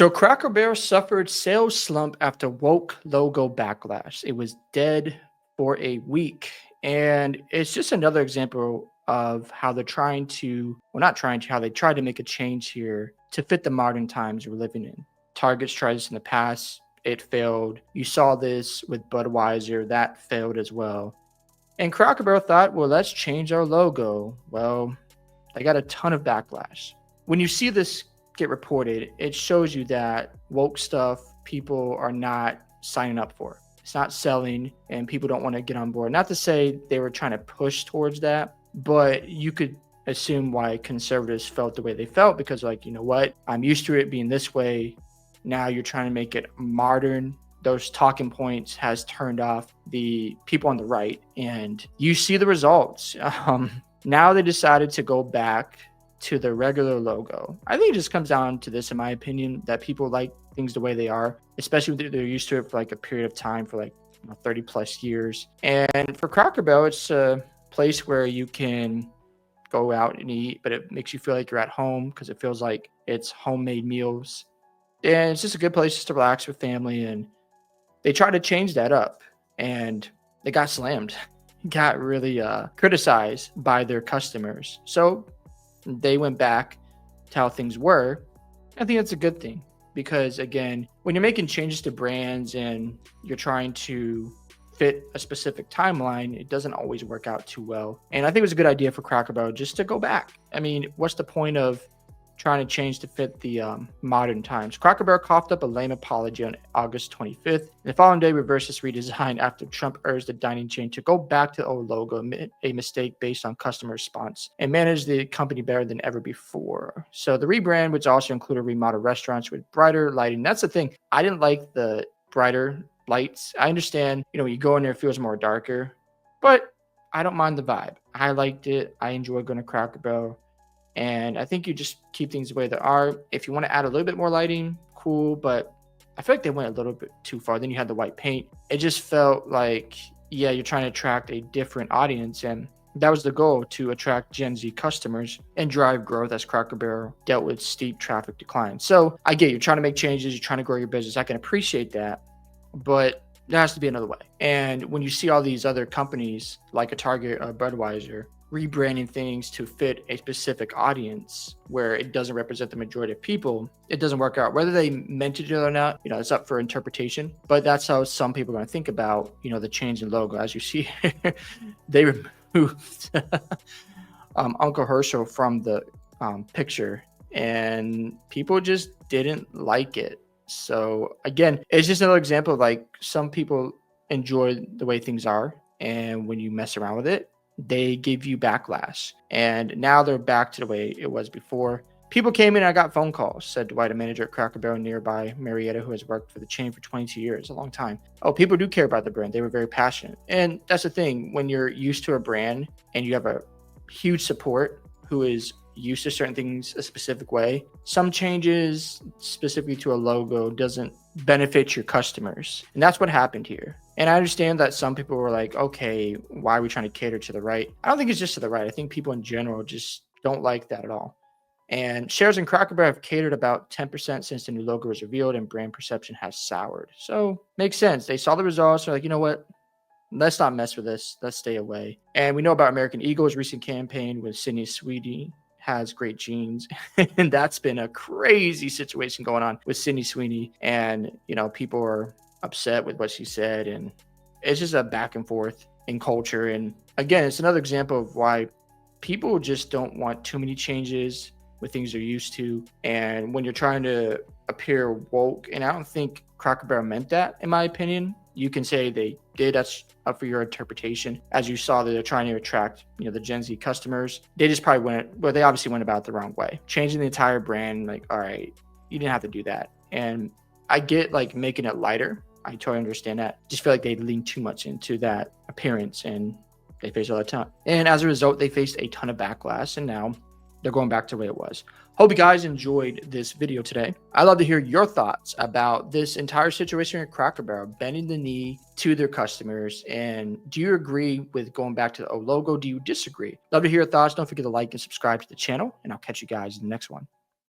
So Cracker Barrel suffered sales slump after woke logo backlash. It was dead for a week. And it's just another example of how they're trying to, well, not trying to, how they tried to make a change here to fit the modern times we're living in. Target's tried this in the past. It failed. You saw this with Budweiser. That failed as well. And Cracker Barrel thought, well, let's change our logo. Well, they got a ton of backlash. When you see this get reported, it shows you that woke stuff people are not signing up for. It's not selling and people don't want to get on board. Not to say they were trying to push towards that, but you could assume why conservatives felt the way they felt because, like, you know what? I'm used to it being this way. Now you're trying to make it modern. Those talking points has turned off the people on the right, and you see the results. Now they decided to go back to the regular logo. I think it just comes down to this, in my opinion, that people like things the way they are, especially if they're used to it for like a period of time for like 30 plus years. And for Cracker Barrel, it's a place where you can go out and eat, but it makes you feel like you're at home because it feels like it's homemade meals. And it's just a good place to relax with family. And they tried to change that up and they got slammed, got really criticized by their customers. So they went back to how things were. I think that's a good thing because, again, when you're making changes to brands and you're trying to fit a specific timeline, it doesn't always work out too well. And I think it was a good idea for Cracker Barrel just to go back. I mean, what's the point of trying to change to fit the modern times? Cracker Barrel coughed up a lame apology on August 25th. The following day, reversed its redesign after Trump urged the dining chain to go back to the old logo, a mistake based on customer response, and manage the company better than ever before. So the rebrand, which also included remodeled restaurants with brighter lighting. That's the thing. I didn't like the brighter lights. I understand, when you go in there, it feels more darker, but I don't mind the vibe. I liked it. I enjoy going to Cracker Barrel. And I think you just keep things the way they are. If you want to add a little bit more lighting, cool. But I feel like they went a little bit too far. Then you had the white paint. It just felt like, yeah, you're trying to attract a different audience. And that was the goal, to attract Gen Z customers and drive growth as Cracker Barrel dealt with steep traffic decline. So I get you're trying to make changes. You're trying to grow your business. I can appreciate that. But there has to be another way. And when you see all these other companies like a Target or Budweiser rebranding things to fit a specific audience where it doesn't represent the majority of people, it doesn't work out. Whether they meant to do it or not, it's up for interpretation. But that's how some people are going to think about, the change in logo. As you see, they removed Uncle Herschel from the picture, and people just didn't like it. So again, it's just another example of, like, some people enjoy the way things are, and when you mess around with it, they give you backlash. And now they're back to the way it was before. People came in and I got phone calls, said Dwight, a manager at Cracker Barrel nearby Marietta, who has worked for the chain for 22 years, a long time. Oh, people do care about the brand. They were very passionate. And that's the thing. When you're used to a brand and you have a huge support who is used to certain things a specific way, some changes specifically to a logo doesn't benefit your customers. And that's what happened here. And I understand that some people were like, okay, why are we trying to cater to the right? I don't think it's just to the right. I think people in general just don't like that at all. And shares in Cracker Barrel have catered about 10% since the new logo was revealed, and brand perception has soured. So makes sense. They saw the results. They're like, you know what? Let's not mess with this. Let's stay away. And we know about American Eagle's recent campaign with Sydney Sweeney has great genes. And that's been a crazy situation going on with Sydney Sweeney. And, people are upset with what she said. And it's just a back and forth in culture. And again, it's another example of why people just don't want too many changes with things they're used to. And when you're trying to appear woke, and I don't think Cracker Barrel meant that, in my opinion. You can say they did. That's up for your interpretation. As you saw, that they're trying to attract, the Gen Z customers. They just probably they obviously went about it the wrong way. Changing the entire brand, like, all right, you didn't have to do that. And I get, like, making it lighter. I totally understand that. Just feel like they leaned too much into that appearance, and they faced a lot of time. And as a result, they faced a ton of backlash, and now they're going back to the way it was. Hope you guys enjoyed this video today. I'd love to hear your thoughts about this entire situation at Cracker Barrel, bending the knee to their customers. And do you agree with going back to the old logo? Do you disagree? Love to hear your thoughts. Don't forget to like and subscribe to the channel, and I'll catch you guys in the next one.